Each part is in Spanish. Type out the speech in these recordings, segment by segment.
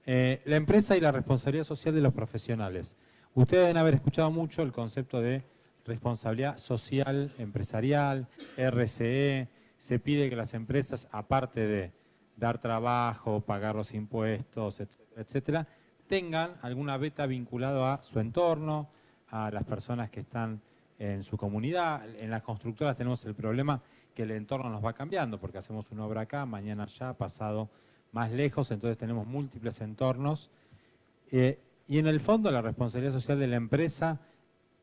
La empresa y la responsabilidad social de los profesionales. Ustedes deben haber escuchado mucho el concepto de responsabilidad social empresarial, RCE. Se pide que las empresas, aparte de dar trabajo, pagar los impuestos, etcétera, etcétera, tengan alguna beta vinculado a su entorno, a las personas que están en su comunidad. En las constructoras tenemos el problema que el entorno nos va cambiando, porque hacemos una obra acá, mañana allá, pasado más lejos, entonces tenemos múltiples entornos. Y en el fondo la responsabilidad social de la empresa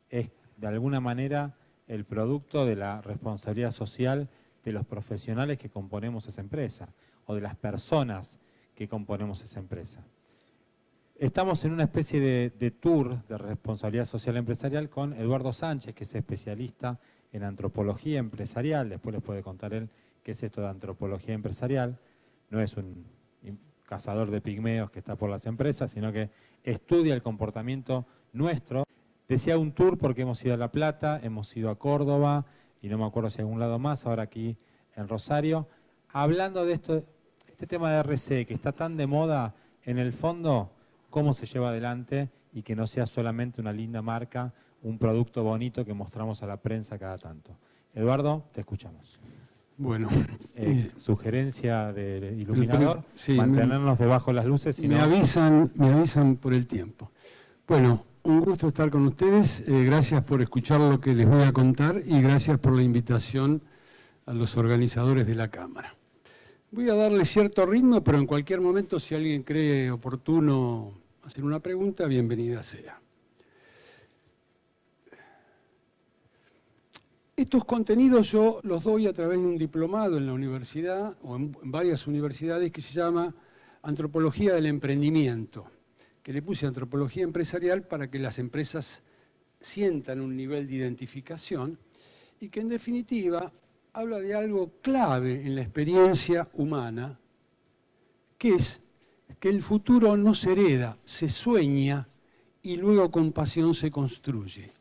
es de alguna manera el producto de la responsabilidad social de los profesionales que componemos esa empresa o de las personas que componemos esa empresa. Estamos en una especie de tour de responsabilidad social empresarial con Eduardo Sánchez, que es especialista en antropología empresarial. Después les puede contar él qué es esto de antropología empresarial. No es un cazador de pigmeos que está por las empresas, sino que estudia el comportamiento nuestro. Decía un tour porque hemos ido a La Plata, hemos ido a Córdoba, y no me acuerdo si hay algún lado más, ahora aquí en Rosario, hablando de este tema de RC, que está tan de moda, en el fondo, cómo se lleva adelante y que no sea solamente una linda marca, un producto bonito que mostramos a la prensa cada tanto. Eduardo, te escuchamos. Bueno. Sugerencia de iluminador, sí, mantenernos debajo de las luces. Me avisan por el tiempo. Bueno, un gusto estar con ustedes. Gracias por escuchar lo que les voy a contar y gracias por la invitación a los organizadores de la Cámara. Voy a darle cierto ritmo, pero en cualquier momento, si alguien cree oportuno hacer una pregunta, bienvenida sea. Estos contenidos yo los doy a través de un diplomado en la universidad, o en varias universidades, que se llama Antropología del Emprendimiento, que le puse Antropología Empresarial para que las empresas sientan un nivel de identificación y que en definitiva habla de algo clave en la experiencia humana, que es que el futuro no se hereda, se sueña y luego con pasión se construye.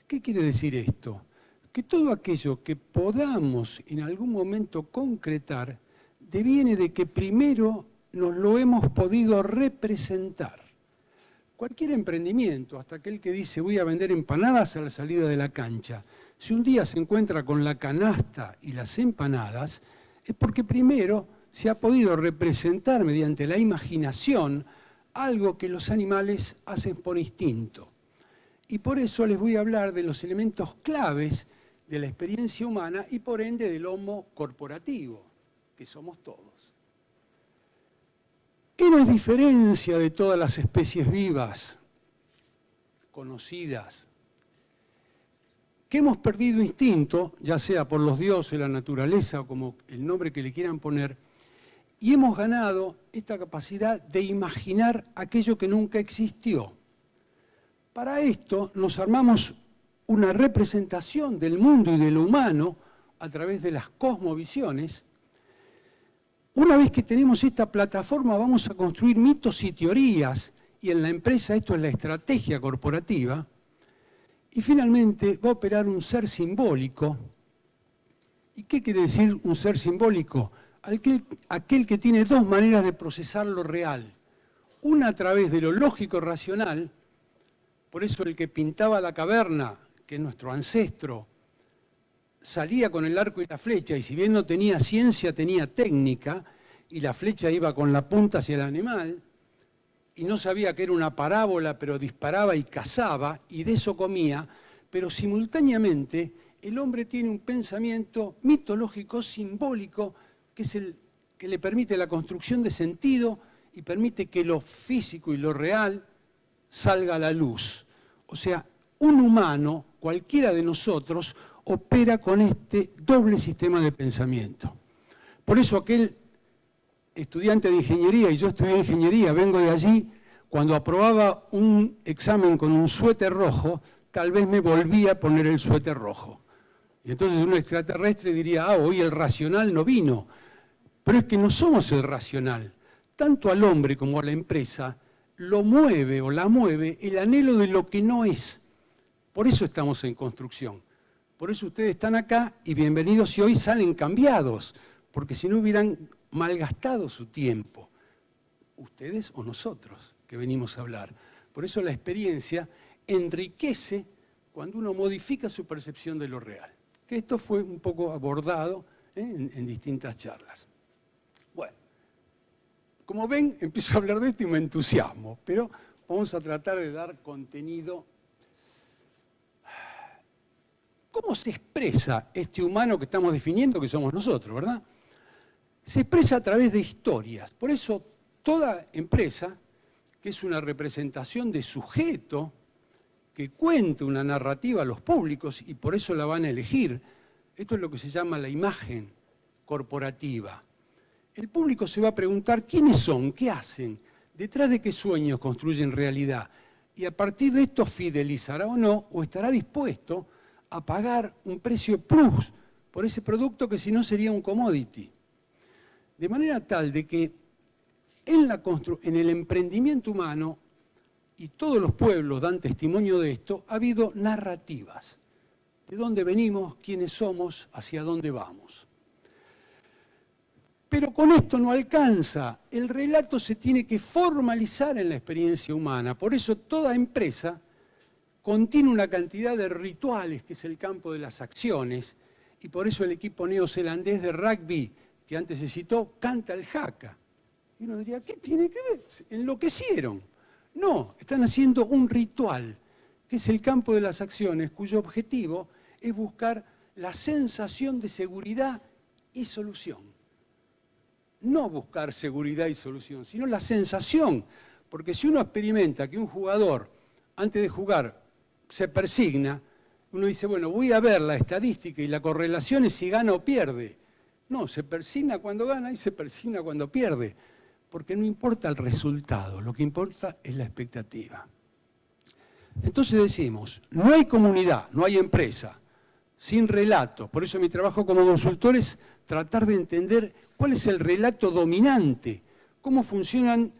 ¿Qué quiere decir esto? Que todo aquello que podamos en algún momento concretar deviene de que primero nos lo hemos podido representar. Cualquier emprendimiento, hasta aquel que dice voy a vender empanadas a la salida de la cancha, si un día se encuentra con la canasta y las empanadas, es porque primero se ha podido representar mediante la imaginación algo que los animales hacen por instinto. Y por eso les voy a hablar de los elementos claves de la experiencia humana y por ende del homo corporativo, que somos todos. ¿Qué nos diferencia de todas las especies vivas conocidas? Que hemos perdido instinto, ya sea por los dioses, la naturaleza o como el nombre que le quieran poner, y hemos ganado esta capacidad de imaginar aquello que nunca existió. Para esto nos armamos una representación del mundo y de lo humano a través de las cosmovisiones. Una vez que tenemos esta plataforma vamos a construir mitos y teorías, y en la empresa esto es la estrategia corporativa, y finalmente va a operar un ser simbólico. ¿Y qué quiere decir un ser simbólico? Aquel que tiene dos maneras de procesar lo real. Una a través de lo lógico racional, por eso el que pintaba la caverna, que es nuestro ancestro, salía con el arco y la flecha, y si bien no tenía ciencia, tenía técnica, y la flecha iba con la punta hacia el animal, y no sabía que era una parábola, pero disparaba y cazaba, y de eso comía, pero simultáneamente el hombre tiene un pensamiento mitológico, simbólico, que es el que le permite la construcción de sentido y permite que lo físico y lo real salga a la luz. O sea, un humano, cualquiera de nosotros, opera con este doble sistema de pensamiento. Por eso aquel estudiante de ingeniería, y yo estudié ingeniería, vengo de allí, cuando aprobaba un examen con un suéter rojo, tal vez me volvía a poner el suéter rojo. Y entonces un extraterrestre diría, hoy el racional no vino. Pero es que no somos el racional. Tanto al hombre como a la empresa lo mueve o la mueve el anhelo de lo que no es. Por eso estamos en construcción. Por eso ustedes están acá y bienvenidos si hoy salen cambiados, porque si no hubieran malgastado su tiempo. ustedes o nosotros que venimos a hablar. Por eso la experiencia enriquece cuando uno modifica su percepción de lo real. Que esto fue un poco abordado en distintas charlas. Bueno, como ven, empiezo a hablar de esto y me entusiasmo, pero vamos a tratar de dar contenido. ¿Cómo se expresa este humano que estamos definiendo, que somos nosotros, verdad? Se expresa a través de historias. Por eso, toda empresa, que es una representación de sujeto, que cuenta una narrativa a los públicos y por eso la van a elegir, esto es lo que se llama la imagen corporativa. El público se va a preguntar quiénes son, qué hacen, detrás de qué sueños construyen realidad. Y a partir de esto fidelizará o no, o estará dispuesto a pagar un precio plus por ese producto que si no sería un commodity. De manera tal de que en el emprendimiento humano, y todos los pueblos dan testimonio de esto, ha habido narrativas. De dónde venimos, quiénes somos, hacia dónde vamos. Pero con esto no alcanza. El relato se tiene que formalizar en la experiencia humana. Por eso toda empresa contiene una cantidad de rituales, que es el campo de las acciones, y por eso el equipo neozelandés de rugby, que antes se citó, canta el haka. Y uno diría, ¿qué tiene que ver? ¿Enloquecieron? No, están haciendo un ritual, que es el campo de las acciones, cuyo objetivo es buscar la sensación de seguridad y solución. No buscar seguridad y solución, sino la sensación. Porque si uno experimenta que un jugador, antes de jugar, se persigna, uno dice, bueno, voy a ver la estadística y la correlación es si gana o pierde. No, se persigna cuando gana y se persigna cuando pierde. Porque no importa el resultado, lo que importa es la expectativa. Entonces decimos, no hay comunidad, no hay empresa, sin relato. Por eso mi trabajo como consultor es tratar de entender cuál es el relato dominante, cómo funcionan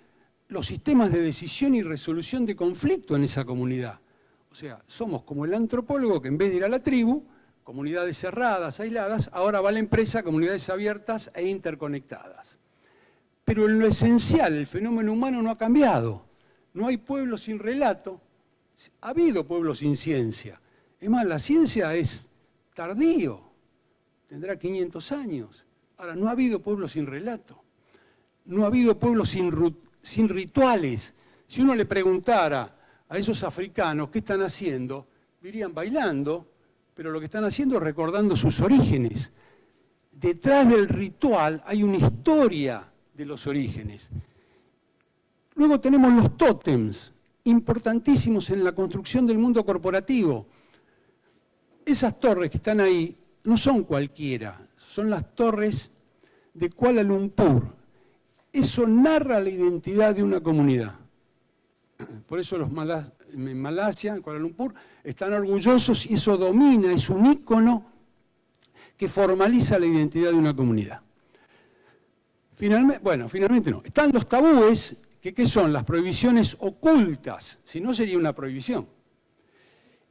los sistemas de decisión y resolución de conflicto en esa comunidad. O sea, somos como el antropólogo que en vez de ir a la tribu, comunidades cerradas, aisladas, ahora va a la empresa, comunidades abiertas e interconectadas. Pero en lo esencial, el fenómeno humano no ha cambiado. No hay pueblo sin relato. Ha habido pueblo sin ciencia. Es más, la ciencia es tardío. Tendrá 500 años. Ahora, no ha habido pueblo sin relato. No ha habido pueblo sin rituales. Si uno le preguntara a esos africanos qué están haciendo, dirían bailando, pero lo que están haciendo es recordando sus orígenes. Detrás del ritual hay una historia de los orígenes. Luego tenemos los tótems, importantísimos en la construcción del mundo corporativo. Esas torres que están ahí no son cualquiera, son las torres de Kuala Lumpur. Eso narra la identidad de una comunidad. Por eso los en Malasia, en Kuala Lumpur, están orgullosos y eso domina, es un ícono que formaliza la identidad de una comunidad. Finalmente no. Están los tabúes, que ¿qué son? Las prohibiciones ocultas, si no sería una prohibición.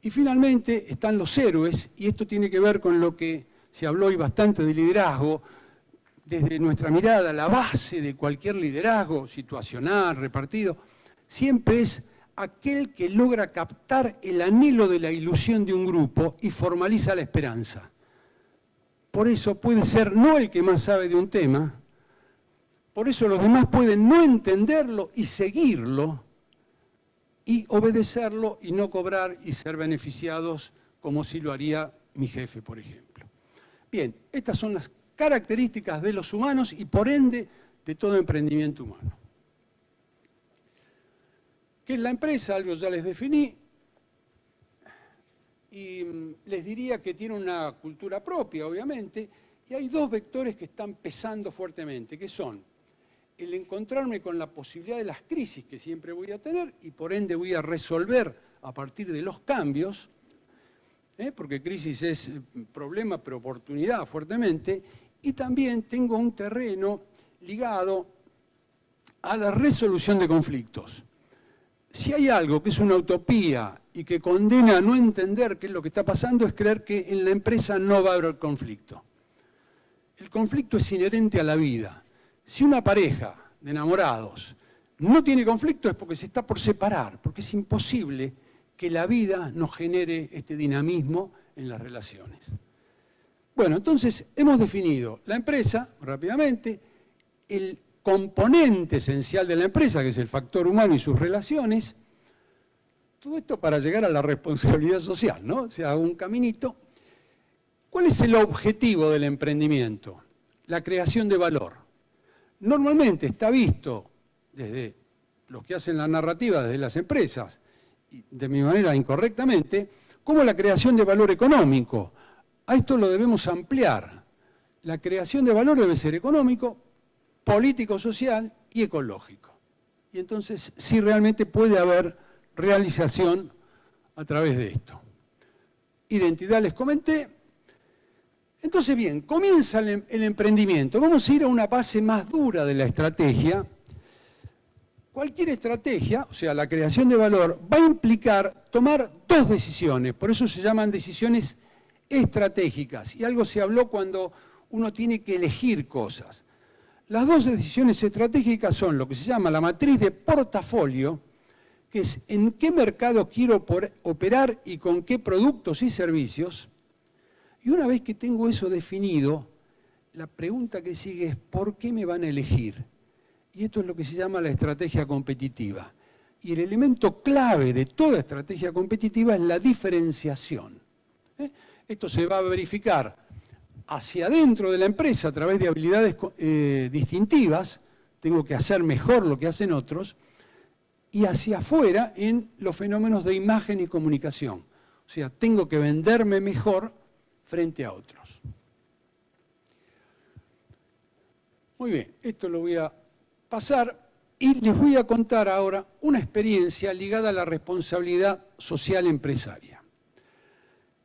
Y finalmente están los héroes, y esto tiene que ver con lo que se habló hoy bastante de liderazgo. Desde nuestra mirada, la base de cualquier liderazgo, situacional, repartido, siempre es aquel que logra captar el anhelo de la ilusión de un grupo y formaliza la esperanza. Por eso puede ser no el que más sabe de un tema, por eso los demás pueden no entenderlo y seguirlo, y obedecerlo y no cobrar y ser beneficiados como si lo haría mi jefe, por ejemplo. Bien, estas son las características de los humanos y por ende de todo emprendimiento humano. ¿Qué es la empresa? Algo ya les definí. Y les diría que tiene una cultura propia, obviamente, y hay dos vectores que están pesando fuertemente, que son el encontrarme con la posibilidad de las crisis que siempre voy a tener y por ende voy a resolver a partir de los cambios, porque crisis es problema pero oportunidad fuertemente, y también tengo un terreno ligado a la resolución de conflictos. Si hay algo que es una utopía y que condena a no entender qué es lo que está pasando, es creer que en la empresa no va a haber conflicto. El conflicto es inherente a la vida. Si una pareja de enamorados no tiene conflicto es porque se está por separar, porque es imposible que la vida nos genere este dinamismo en las relaciones. Bueno, entonces hemos definido la empresa, rápidamente, el componente esencial de la empresa, que es el factor humano y sus relaciones, todo esto para llegar a la responsabilidad social, ¿no? O sea, un caminito. ¿Cuál es el objetivo del emprendimiento? La creación de valor. Normalmente está visto desde los que hacen la narrativa, desde las empresas, y de mi manera incorrectamente, como la creación de valor económico. A esto lo debemos ampliar. La creación de valor debe ser económico, político, social y ecológico. Y entonces sí realmente puede haber realización a través de esto. Identidad les comenté. Entonces bien, comienza el emprendimiento. Vamos a ir a una base más dura de la estrategia. Cualquier estrategia, o sea, la creación de valor, va a implicar tomar dos decisiones. Por eso se llaman decisiones estratégicas. Y algo se habló cuando uno tiene que elegir cosas. Las dos decisiones estratégicas son lo que se llama la matriz de portafolio, que es en qué mercado quiero operar y con qué productos y servicios. Y una vez que tengo eso definido, la pregunta que sigue es ¿por qué me van a elegir? Y esto es lo que se llama la estrategia competitiva. Y el elemento clave de toda estrategia competitiva es la diferenciación. Esto se va a verificar hacia adentro de la empresa a través de habilidades distintivas, tengo que hacer mejor lo que hacen otros, y hacia afuera en los fenómenos de imagen y comunicación. O sea, tengo que venderme mejor frente a otros. Muy bien, esto lo voy a pasar y les voy a contar ahora una experiencia ligada a la responsabilidad social empresaria.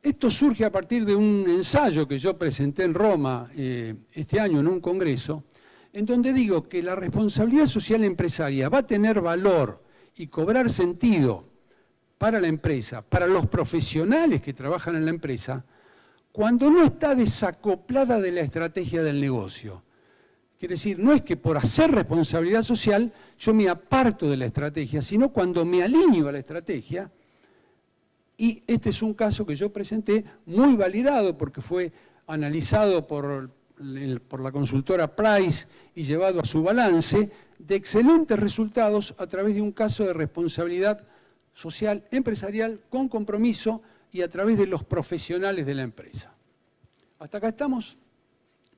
Esto surge a partir de un ensayo que yo presenté en Roma este año en un congreso, en donde digo que la responsabilidad social empresaria va a tener valor y cobrar sentido para la empresa, para los profesionales que trabajan en la empresa, cuando no está desacoplada de la estrategia del negocio. Quiere decir, no es que por hacer responsabilidad social yo me aparto de la estrategia, sino cuando me alineo a la estrategia. Y este es un caso que yo presenté muy validado porque fue analizado por la consultora Price y llevado a su balance de excelentes resultados a través de un caso de responsabilidad social empresarial con compromiso y a través de los profesionales de la empresa. ¿Hasta acá estamos?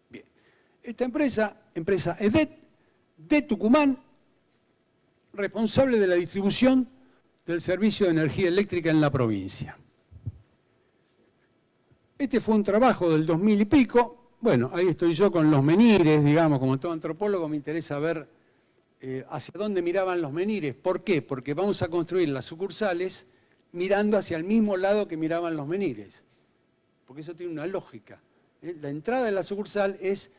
Bien. Esta empresa EDET, de Tucumán, responsable de la distribución del servicio de energía eléctrica en la provincia. Este fue un trabajo del 2000 y pico. Bueno, ahí estoy yo con los menires, digamos, como todo antropólogo me interesa ver hacia dónde miraban los menires. ¿Por qué? Porque vamos a construir las sucursales mirando hacia el mismo lado que miraban los menires. Porque eso tiene una lógica. La entrada de la sucursal es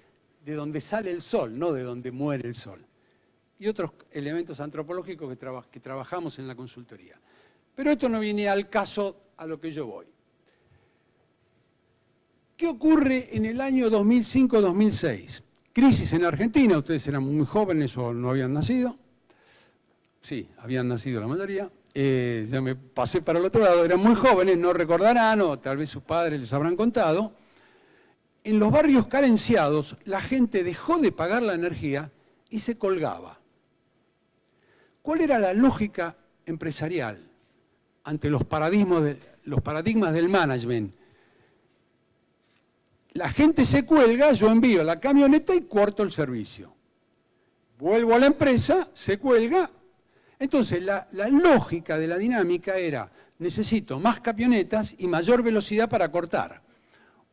de donde sale el sol, no de donde muere el sol. Y otros elementos antropológicos que trabajamos en la consultoría. Pero esto no viene al caso a lo que yo voy. ¿Qué ocurre en el año 2005-2006? Crisis en Argentina, ustedes eran muy jóvenes o no habían nacido. Sí, habían nacido la mayoría. Ya me pasé para el otro lado, eran muy jóvenes, no recordarán o tal vez sus padres les habrán contado. En los barrios carenciados la gente dejó de pagar la energía y se colgaba. ¿Cuál era la lógica empresarial ante los paradigmas del management? La gente se cuelga, yo envío la camioneta y corto el servicio. Vuelvo a la empresa, se cuelga. Entonces, la lógica de la dinámica era, necesito más camionetas y mayor velocidad para cortar.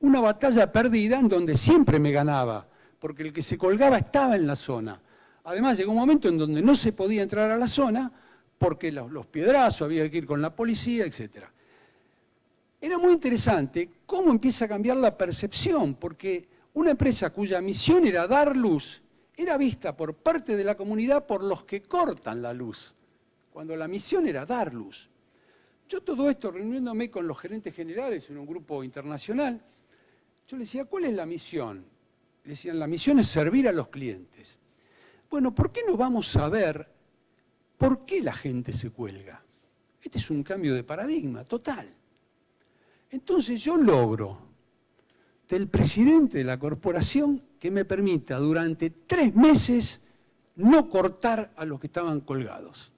Una batalla perdida en donde siempre me ganaba, porque el que se colgaba estaba en la zona. Además, llegó un momento en donde no se podía entrar a la zona porque los piedrazos, había que ir con la policía, etc. Era muy interesante cómo empieza a cambiar la percepción, porque una empresa cuya misión era dar luz, era vista por parte de la comunidad por los que cortan la luz, cuando la misión era dar luz. Yo todo esto, reuniéndome con los gerentes generales en un grupo internacional, yo les decía, ¿cuál es la misión? Le decían, la misión es servir a los clientes. Bueno, ¿por qué no vamos a ver ¿por qué la gente se cuelga? Este es un cambio de paradigma total. Entonces yo logro del presidente de la corporación que me permita durante 3 meses no cortar a los que estaban colgados.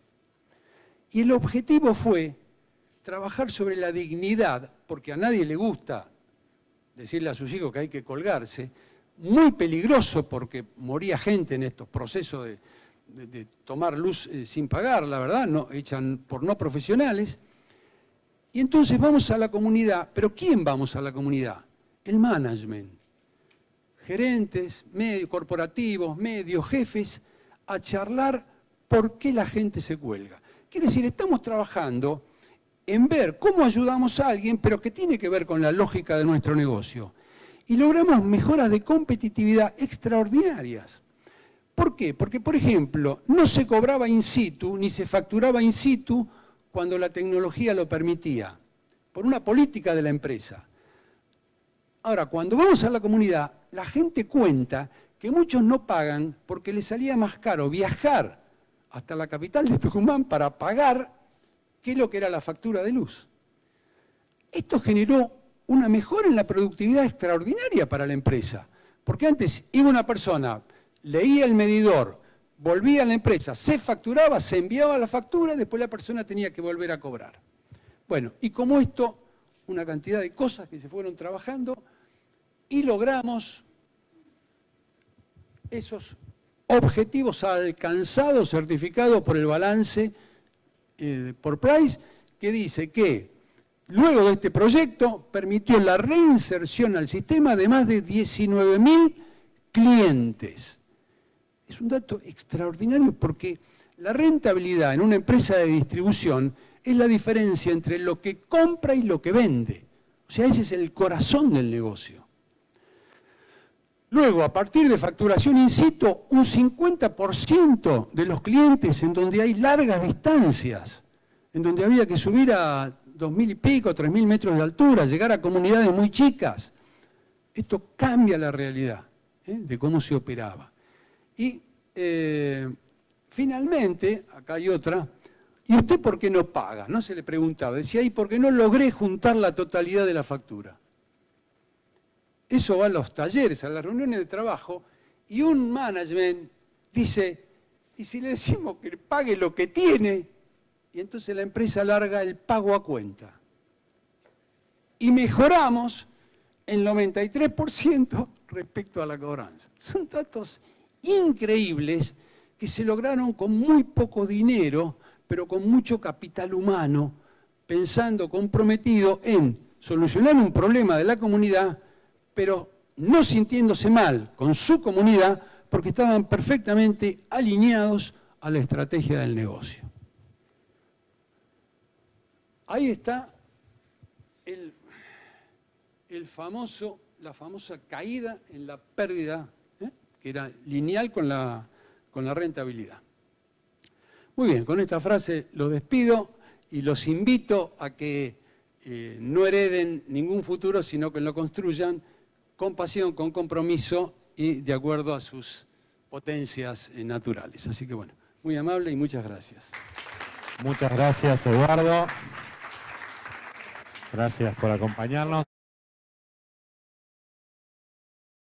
Y el objetivo fue trabajar sobre la dignidad, porque a nadie le gusta decirle a sus hijos que hay que colgarse, muy peligroso porque moría gente en estos procesos de tomar luz sin pagar, la verdad, no, echan por no profesionales. Y entonces vamos a la comunidad, pero ¿quién vamos a la comunidad? El management, gerentes, medios corporativos, medios, jefes, a charlar por qué la gente se cuelga. Quiere decir, estamos trabajando en ver cómo ayudamos a alguien, pero que tiene que ver con la lógica de nuestro negocio. Y logramos mejoras de competitividad extraordinarias. ¿Por qué? Porque, por ejemplo, no se cobraba in situ, ni se facturaba in situ cuando la tecnología lo permitía, por una política de la empresa. Ahora, cuando vamos a la comunidad, la gente cuenta que muchos no pagan porque les salía más caro viajar hasta la capital de Tucumán para pagar que lo que era la factura de luz. Esto generó una mejora en la productividad extraordinaria para la empresa, porque antes iba una persona, leía el medidor, volvía a la empresa, se facturaba, se enviaba la factura, después la persona tenía que volver a cobrar. Bueno, y como esto, una cantidad de cosas que se fueron trabajando y logramos esos objetivos alcanzados, certificados por el balance por Price, que dice que luego de este proyecto permitió la reinserción al sistema de más de 19.000 clientes. Es un dato extraordinario porque la rentabilidad en una empresa de distribución es la diferencia entre lo que compra y lo que vende. O sea, ese es el corazón del negocio. Luego, a partir de facturación in situ, un 50% de los clientes en donde hay largas distancias, en donde había que subir a 2.000 y pico, 3.000 metros de altura, llegar a comunidades muy chicas. Esto cambia la realidad de cómo se operaba. Y finalmente, acá hay otra, ¿y usted por qué no paga? No se le preguntaba, decía, ¿y por qué no logré juntar la totalidad de la factura? Eso va a los talleres, a las reuniones de trabajo, y un management dice, ¿y si le decimos que pague lo que tiene? Y entonces la empresa larga el pago a cuenta. Y mejoramos el 93% respecto a la cobranza. Son datos increíbles que se lograron con muy poco dinero, pero con mucho capital humano, pensando comprometido en solucionar un problema de la comunidad, pero no sintiéndose mal con su comunidad, porque estaban perfectamente alineados a la estrategia del negocio. Ahí está la famosa caída en la pérdida, que era lineal con la rentabilidad. Muy bien, con esta frase los despido y los invito a que no hereden ningún futuro, sino que lo construyan con pasión, con compromiso y de acuerdo a sus potencias naturales. Así que bueno, muy amable y muchas gracias. Muchas gracias, Eduardo. Gracias por acompañarnos.